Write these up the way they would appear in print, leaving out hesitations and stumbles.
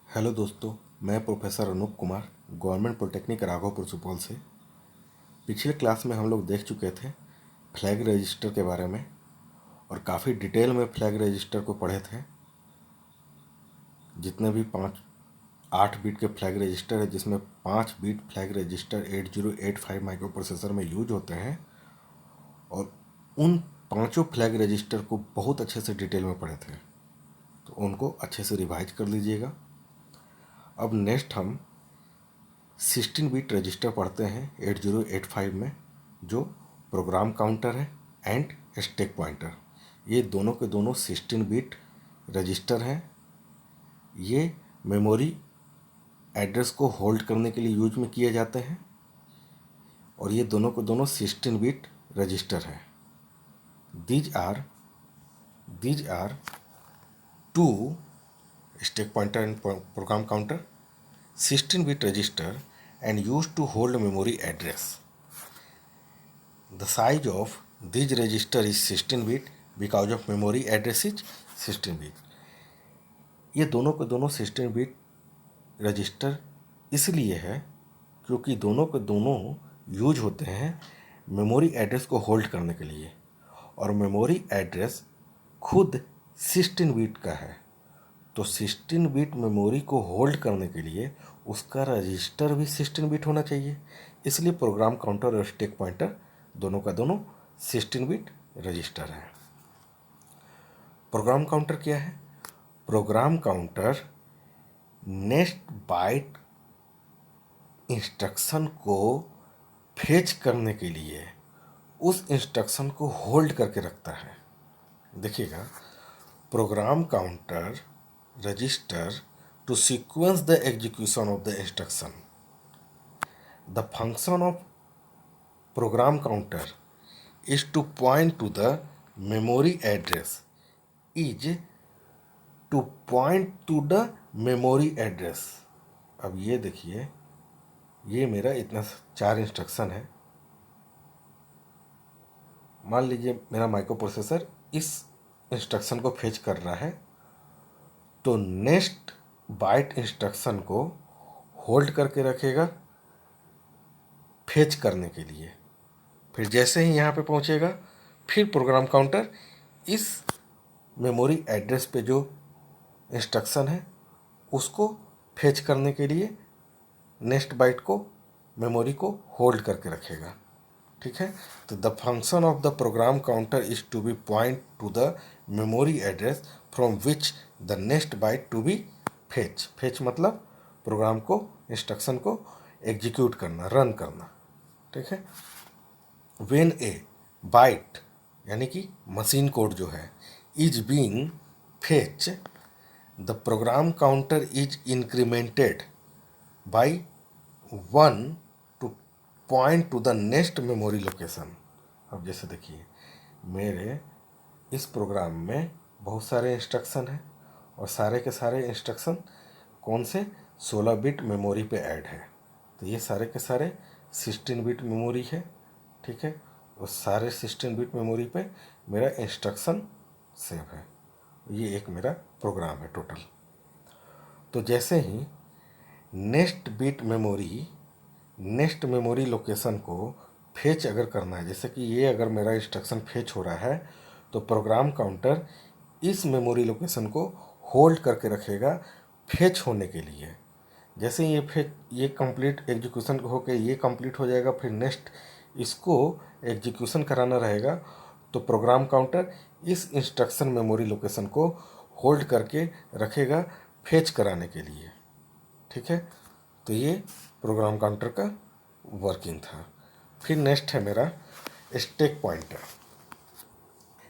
Hello दोस्तों, मैं professor Anoop Kumar government polytechnic Raghopur Supaul से। पिछले क्लास में हम लोग देख चुके थे फ्लैग रजिस्टर के बारे में और काफ़ी डिटेल में फ्लैग रजिस्टर को पढ़े थे। जितने भी 8 बीट के फ्लैग रजिस्टर है, जिसमें 5 bit flag register 8085 microprocessor में यूज होते हैं, और उन पांचों फ्लैग रजिस्टर को बहुत अच्छे से डिटेल में पढ़े थे, तो उनको अच्छे से रिवाइज कर लीजिएगा। अब नेक्स्ट हम 16 बीट रजिस्टर पढ़ते हैं 8085 में, जो प्रोग्राम काउंटर है एंड स्टैक पॉइंटर। ये दोनों के दोनों 16 बीट रजिस्टर हैं। ये मेमोरी एड्रेस को होल्ड करने के लिए यूज में किए जाते हैं, और ये दोनों के दोनों 16 बीट रजिस्टर हैं। These are two stack pointer and program counter 16 bit register and used to hold memory address. The size of this register is 16 bit because of memory address is 16 bit. ये दोनों के दोनों 16 bit register इसलिए है क्योंकि दोनों के दोनों यूज होते हैं मेमोरी एड्रेस को होल्ड करने के लिए, और मेमोरी एड्रेस खुद 16 बीट का है। तो 16 बीट मेमोरी को होल्ड करने के लिए उसका रजिस्टर भी 16 बीट होना चाहिए। इसलिए प्रोग्राम काउंटर और स्टैक पॉइंटर दोनों का दोनों 16 बीट रजिस्टर है। प्रोग्राम काउंटर क्या है? Program counter next byte instruction को फेच करने के लिए उस इंस्ट्रक्शन को होल्ड करके रखता है। देखिएगा, program counter register to sequence the execution of the instruction. The function of program counter is to point to the memory address अब ये देखिए, ये मेरा इतना 4 इंस्ट्रक्शन है। मान लीजिए मेरा माइक्रो प्रोसेसर इस इंस्ट्रक्शन को फेच कर रहा है, तो नेक्स्ट बाइट इंस्ट्रक्शन को होल्ड करके रखेगा फेच करने के लिए। फिर जैसे ही यहाँ पे पहुँचेगा, फिर प्रोग्राम काउंटर इस मेमोरी एड्रेस पे जो इंस्ट्रक्शन है उसको फेच करने के लिए नेक्स्ट बाइट को मेमोरी को होल्ड करके रखेगा। ठीक है, तो the function of the program counter is to be point to the memory address from which the next byte to be fetch मतलब प्रोग्राम को, इंस्ट्रक्शन को एग्जीक्यूट करना, रन करना। ठीक है, व्हेन ए बाइट यानी कि मशीन कोड जो है is being fetch, the program counter is incremented by 1 to point to the next memory location. अब जैसे देखिए, मेरे इस प्रोग्राम में बहुत सारे इंस्ट्रक्शन हैं, और सारे के सारे इंस्ट्रक्शन कौन से 16 बिट मेमोरी पे ऐड है। तो ये सारे के सारे 16 बिट मेमोरी है। ठीक है, उस सारे 16 बिट मेमोरी पे मेरा इंस्ट्रक्शन सेव है। ये एक मेरा प्रोग्राम है टोटल। तो जैसे ही नेक्स्ट मेमोरी लोकेशन को फेच अगर करना है, जैसे कि ये अगर मेरा इंस्ट्रक्शन फेच हो रहा है, तो प्रोग्राम काउंटर इस मेमोरी लोकेशन को होल्ड करके रखेगा फेच होने के लिए। जैसे ही ये कंप्लीट एग्जीक्यूशन होकर ये कंप्लीट हो जाएगा, फिर नेक्स्ट इसको एग्जीक्यूशन कराना रहेगा, तो प्रोग्राम काउंटर इस इंस्ट्रक्शन मेमोरी लोकेशन को होल्ड करके रखेगा फेच कराने के लिए। ठीक है, तो ये प्रोग्राम काउंटर का वर्किंग था। फिर नेक्स्ट है मेरा stack pointer.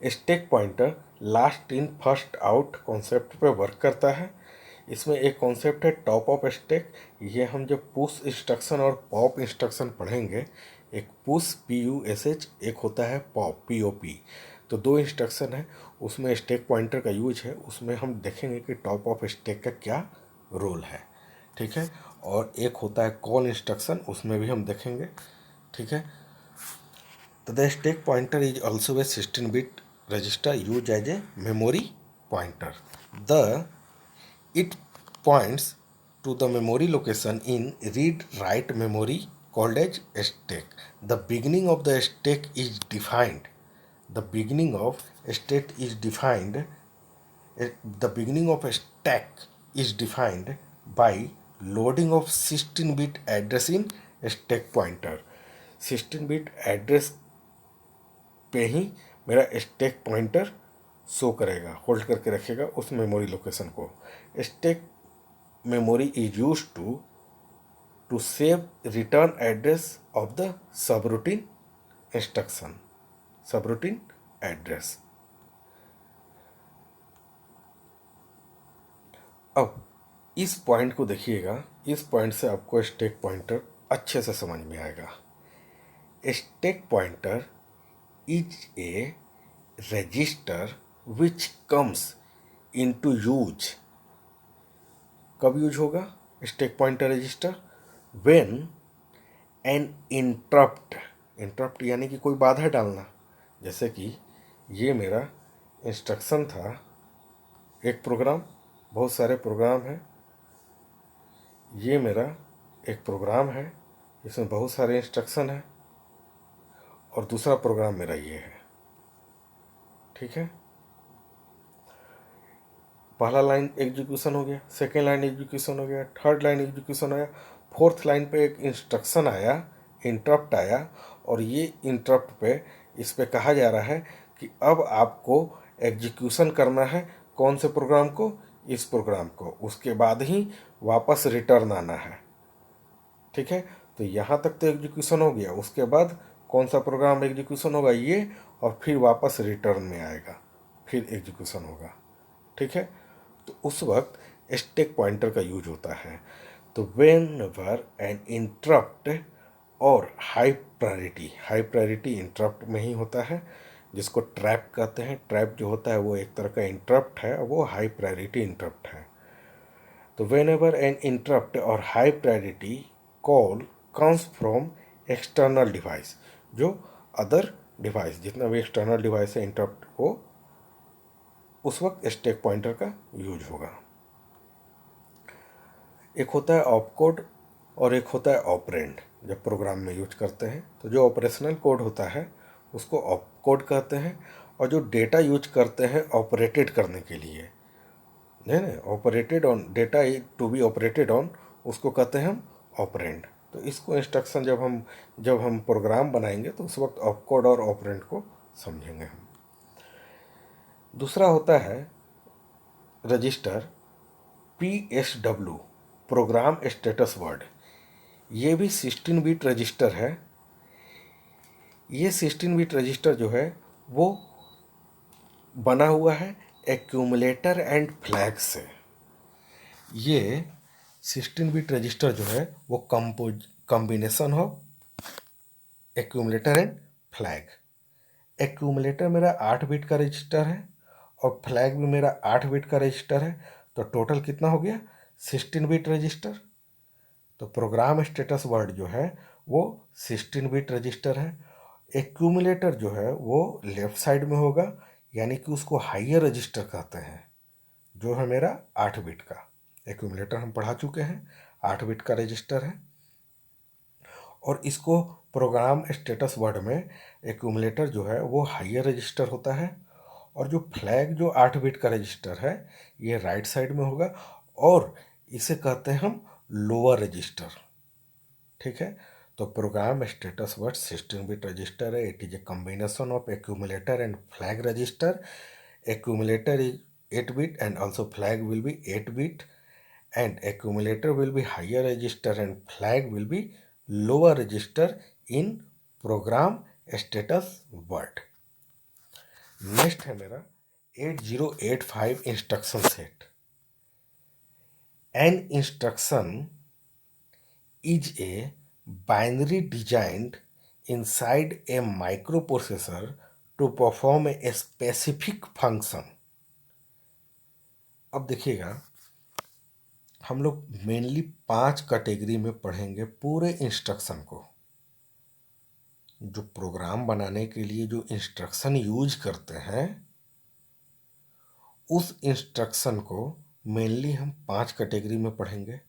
Stack pointer last in first out concept पे वर्क करता है। इसमें एक कॉन्सेप्ट है टॉप ऑफ स्टैक। ये हम जब पुश इंस्ट्रक्शन और पॉप इंस्ट्रक्शन पढ़ेंगे, एक पुश PUSH, एक होता है पॉप POP। तो 2 इंस्ट्रक्शन है, उसमें स्टैक पॉइंटर का यूज है। उसमें हम देखेंगे कि टॉप ऑफ स्टैक का क्या रोल है। ठीक है, और एक होता है कॉल इंस्ट्रक्शन, उसमें भी हम देखेंगे। ठीक है, तो the stack pointer is also a 16 bit register use as a memory pointer. It points to the memory location in read-write memory called as stack. The beginning of the stack is defined. The beginning of stack is defined. The beginning of a stack is defined by loading of 16-bit address in stack pointer. 16-bit address पे ही मेरा stack pointer show करेगा, hold करके रखेगा उस memory location को. Stack memory is used to save return address of the subroutine instruction, subroutine address. अब इस point को देखिएगा, इस पॉइंट से आपको स्टैक पॉइंटर अच्छे से समझ में आएगा. Stack pointer is a register which comes into use. कब यूज होगा stack pointer register? When an interrupt, interrupt यानी कि कोई बाधा डालना. जैसे कि ये मेरा इंस्ट्रक्शन था, एक प्रोग्राम, बहुत सारे प्रोग्राम हैं. ये मेरा एक प्रोग्राम है, इसमें बहुत सारे इंस्ट्रक्शन हैं, और दूसरा प्रोग्राम मेरा ये है. ठीक है, पहला लाइन एग्जीक्यूशन हो गया, सेकेंड लाइन एग्जीक्यूशन हो गया, थर्ड लाइन एग्जीक्यूशन आया, फोर्थ लाइन पे एक इंस्ट्रक्शन आया, इंटरप्ट आया, और ये इंटरप्ट पे इस पे कहा जा रहा है कि अब आपको एग्जीक्यूशन करना है कौन से प्रोग्राम को? इस प्रोग्राम को. उसके बाद ही वापस रिटर्न आना है. ठीक है, तो यहाँ तक तो एग्जीक्यूशन हो गया. उसके बाद कौन सा प्रोग्राम एग्जीक्यूशन होगा? ये, और फिर वापस रिटर्न में आएगा, फिर एग्जीक्यूशन होगा. ठीक है, तो उस वक्त स्टैक पॉइंटर का यूज होता है. तो व्हेनेवर एन इंटरप्ट और हाई प्रायोरिटी इंटरप्ट में ही होता है, जिसको ट्रैप कहते हैं. ट्रैप जो होता है वो एक तरह का इंटरप्ट है, वो हाई प्रायोरिटी इंटरप्ट है. तो व्हेनेवर एन इंटरप्ट और high priority call comes from external device, जो अदर डिवाइस, जितना भी एक्सटर्नल डिवाइस है इंटरप्ट को, उस वक्त स्टैक पॉइंटर का यूज होगा. एक होता है ऑपकोड और एक होता है ऑपरेंड. जब प्रोग्राम में यूज करते हैं तो जो ऑपरेशनल कोड होता है उसको ऑपकोड कहते हैं, और जो डेटा यूज करते हैं ऑपरेटेड करने के लिए, है ना, operated on data to be operated on, उसको कहते हैं हम ऑपरेंड. तो इसको इंस्ट्रक्शन जब हम प्रोग्राम बनाएंगे तो उस वक्त ऑपकोड और ऑपरेंड को समझेंगे हम. दूसरा होता है register PSW, program status word. ये भी 16-बिट रजिस्टर है. ये 16-बिट रजिस्टर जो है वो बना हुआ है एक्यूमुलेटर एंड फ्लैग से. ये 16-बिट रजिस्टर जो है वो कॉम्बिनेशन हो एक्यूमुलेटर एंड फ्लैग. एक्यूमुलेटर मेरा 8 बिट का रजिस्टर है और फ्लैग भी मेरा 8 बिट का रजिस्टर है. तो टोटल कितना हो गया? 16-बिट रजिस्टर. तो प्रोग्राम स्टेटस वर्ड जो है वो 16-बिट रजिस्टर है. एक्यूमुलेटर जो है वो लेफ्ट साइड में होगा, यानी कि उसको हाइयर रजिस्टर कहते हैं, जो है मेरा 8 बिट का. एक्यूमुलेटर हम पढ़ा चुके हैं, 8 बिट का रजिस्टर है. और इसको प्रोग्राम स्टेटस वर्ड में एक्यूमुलेटर जो है वो हाइयर रजिस्टर होता है, और जो फ्लैग जो 8 बिट का रजिस्टर है ये राइट साइड में होगा, और इसे कहते हैं हम लोअर रजिस्टर. ठीक है, तो प्रोग्राम स्टेटस वर्ड 16-बिट रजिस्टर है. It is a combination of accumulator and flag register. Accumulator is 8 bit and also flag will be 8 bit, and accumulator will be higher register and flag will be lower register in program status word. Next है मेरा 8085 instruction set. An instruction is a binary designed inside a microprocessor to perform a specific function. अब देखिएगा, हम लोग mainly 5 category में पढ़ेंगे पूरे instruction को. जो प्रोग्राम बनाने के लिए जो इंस्ट्रक्शन यूज करते हैं, उस इंस्ट्रक्शन को मेनली हम 5 कैटेगरी में पढ़ेंगे.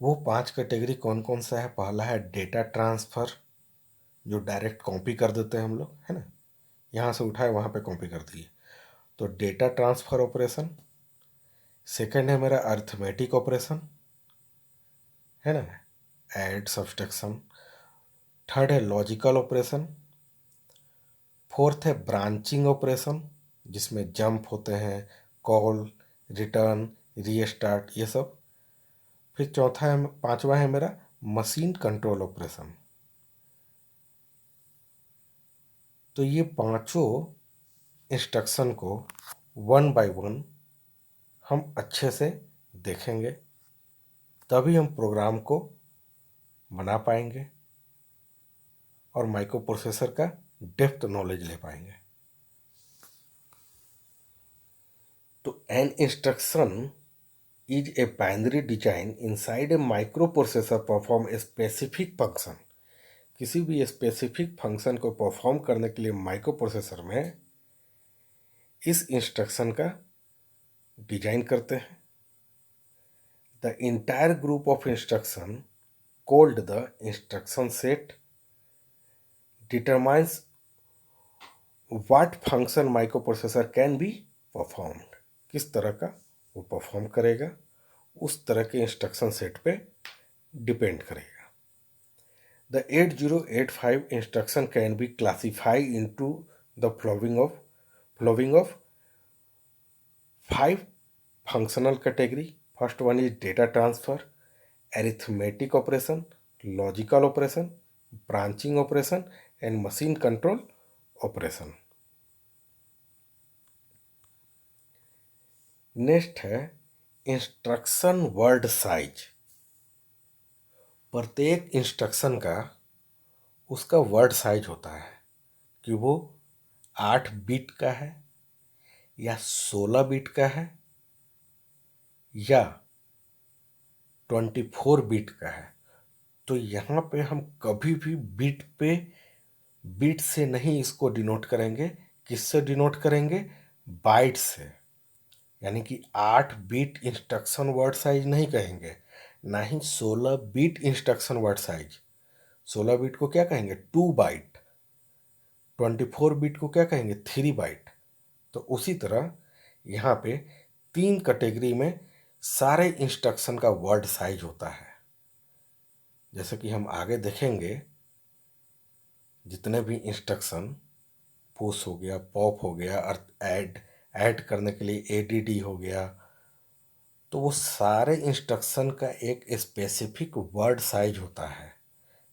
वो 5 कैटेगरी कौन कौन सा है? पहला है डेटा ट्रांसफ़र, जो डायरेक्ट कॉपी कर देते हैं हम लोग, है ना, यहाँ से उठाए वहाँ पे कॉपी कर दिए, तो डेटा ट्रांसफ़र ऑपरेशन। सेकंड है मेरा अरिथमेटिक ऑपरेशन, है ना, ऐड सब्सट्रैक्शन। थर्ड है लॉजिकल ऑपरेशन। फोर्थ है ब्रांचिंग ऑपरेशन, जिसमें जंप होते हैं, कॉल, रिटर्न, रीस्टार्ट, ये सब। फिर चौथा है, पांचवा है मेरा मशीन कंट्रोल ऑपरेशन। तो ये पांचों इंस्ट्रक्शन को वन बाय वन हम अच्छे से देखेंगे, तभी हम प्रोग्राम को बना पाएंगे और माइक्रो प्रोसेसर का डेप्थ नॉलेज ले पाएंगे। तो an instruction is a binary design inside a microprocessor perform a specific function। किसी भी स्पेसिफिक फंक्शन को परफॉर्म करने के लिए माइक्रो प्रोसेसर में इस इंस्ट्रक्शन का डिजाइन करते हैं। The entire group of instruction called the instruction set determines what function micro processor can be performed. किस तरह का वो परफॉर्म करेगा उस तरह के इंस्ट्रक्शन सेट पे डिपेंड करेगा। The 8085 instruction can be classified into the following of 5 functional category. First one is data transfer, arithmetic operation, logical operation, branching operation, and machine control operation. Next है instruction word size. प्रत्येक instruction का उसका word size होता है कि वो 8 bit का है या 16 बिट का है या 24 बिट का है। तो यहाँ पे हम कभी भी बिट से नहीं इसको डिनोट करेंगे। किससे डिनोट करेंगे? बाइट से। यानी कि 8 बिट इंस्ट्रक्शन वर्ड साइज नहीं कहेंगे, ना ही 16 bit instruction word size. 16 bit को क्या कहेंगे? 2 बाइट। 24 बिट को क्या कहेंगे? 3 बाइट। तो उसी तरह यहाँ पे 3 कैटेगरी में सारे इंस्ट्रक्शन का वर्ड साइज होता है। जैसे कि हम आगे देखेंगे, जितने भी इंस्ट्रक्शन पुश हो गया, पॉप हो गया और ऐड करने के लिए एडीडी हो गया, तो वो सारे इंस्ट्रक्शन का एक स्पेसिफिक वर्ड साइज होता है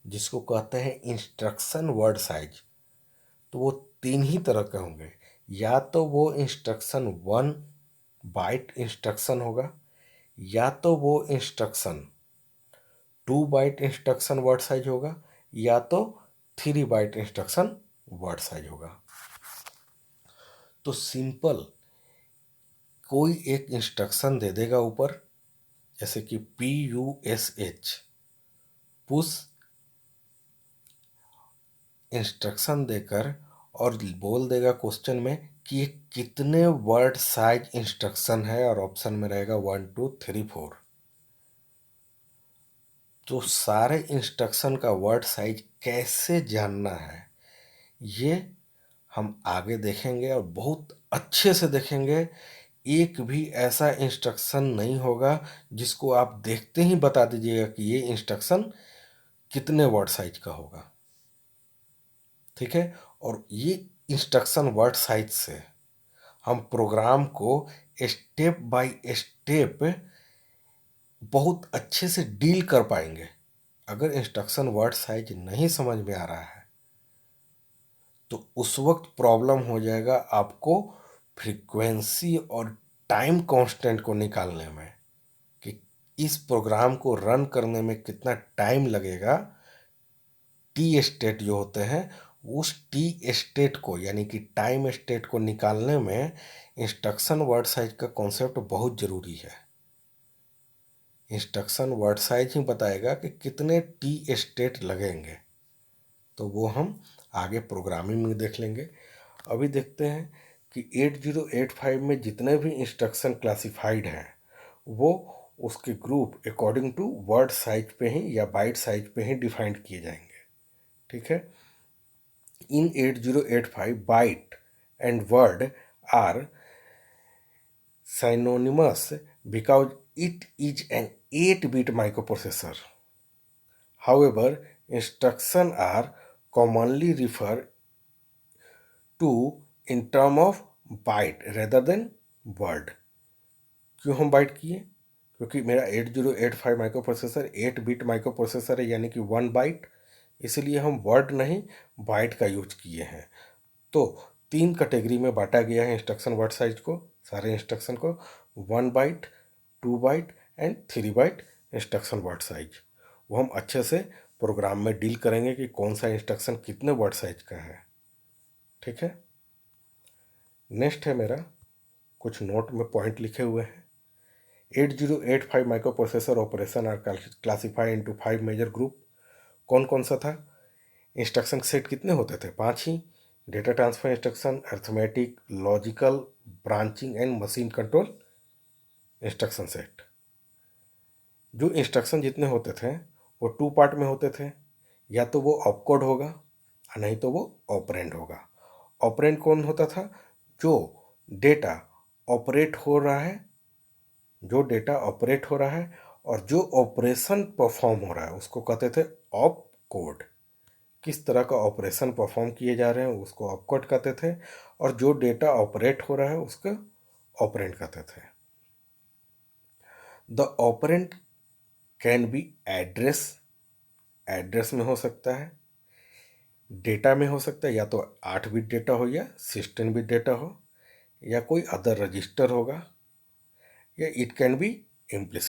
जिसको कहते हैं इंस्ट्रक्शन वर्ड साइज। तो वो 3 ही तरह के होंगे, या तो वो इंस्ट्रक्शन 1 बाइट इंस्ट्रक्शन होगा, या तो वो instruction 2 byte instruction word size होगा, या तो 3 बाइट इंस्ट्रक्शन वर्ड साइज होगा। तो सिंपल कोई एक इंस्ट्रक्शन दे देगा ऊपर, जैसे कि PUSH, पुश इंस्ट्रक्शन देकर, और बोल देगा क्वेश्चन में कि ये कितने वर्ड साइज इंस्ट्रक्शन है, और ऑप्शन में रहेगा 1 2 3 4। तो सारे इंस्ट्रक्शन का वर्ड साइज कैसे जानना है ये हम आगे देखेंगे और बहुत अच्छे से देखेंगे। एक भी ऐसा इंस्ट्रक्शन नहीं होगा जिसको आप देखते ही बता दीजिएगा कि ये इंस्ट्रक्शन कितने वर्ड साइज का होगा। ठीक है, और ये इंस्ट्रक्शन वर्ड साइज से हम प्रोग्राम को स्टेप बाय स्टेप बहुत अच्छे से डील कर पाएंगे। अगर इंस्ट्रक्शन वर्ड साइज नहीं समझ में आ रहा है तो उस वक्त प्रॉब्लम हो जाएगा आपको फ्रीक्वेंसी और टाइम कांस्टेंट को निकालने में, कि इस प्रोग्राम को रन करने में कितना टाइम लगेगा। टी स्टेट जो होते हैं, उस टी स्टेट को यानी कि टाइम स्टेट को निकालने में इंस्ट्रक्शन वर्ड साइज का कॉन्सेप्ट बहुत ज़रूरी है। इंस्ट्रक्शन वर्ड साइज ही बताएगा कि कितने टी स्टेट लगेंगे। तो वो हम आगे प्रोग्रामिंग में देख लेंगे। अभी देखते हैं कि 8085 में जितने भी इंस्ट्रक्शन क्लासिफाइड हैं वो उसके group according to word size पे ही या बाइट साइज पे ही डिफाइंड किए जाएंगे, ठीक है। In 8085 byte and word are synonymous because it is an 8-bit microprocessor. However, instructions are commonly referred to in term of byte rather than word. क्यों हम बाइट किए? क्योंकि मेरा 8085 माइक्रो प्रोसेसर 8-बिट माइक्रो प्रोसेसर है, यानी कि 1 बाइट, इसलिए हम वर्ड नहीं बाइट का यूज किए हैं। तो 3 कैटेगरी में बांटा गया है इंस्ट्रक्शन वर्ड साइज को, सारे इंस्ट्रक्शन को, 1 byte, 2 byte and 3 byte instruction word size. वो हम अच्छे से प्रोग्राम में डील करेंगे कि कौन सा इंस्ट्रक्शन कितने वर्ड साइज का है, ठीक है। नेक्स्ट है मेरा, कुछ नोट में पॉइंट लिखे हुए हैं। 8085 microprocessor operation are classify into 5 major group. कौन कौन सा था? इंस्ट्रक्शन सेट कितने होते थे? 5 ही। Data transfer instruction, arithmetic, logical, branching and machine control instruction set. जो इंस्ट्रक्शन जितने होते थे वो 2 पार्ट में होते थे, या तो वो ऑपकोड होगा और नहीं तो वो ऑपरेंड होगा। ऑपरेंड कौन होता था? जो डेटा ऑपरेट हो रहा है, जो डेटा ऑपरेट हो रहा है और जो ऑपरेशन परफॉर्म हो रहा है उसको कहते थे ऑप कोड। किस तरह का ऑपरेशन परफॉर्म किए जा रहे हैं उसको ऑप कोड कहते थे, और जो डेटा ऑपरेट हो रहा है उसको ऑपरेंड कहते थे। The operand can be address, address में हो सकता है, डेटा में हो सकता है, या तो 8-बिट डेटा हो या 16-बिट डेटा हो, या कोई अदर रजिस्टर होगा, या इट कैन बी इम्प्लिसिट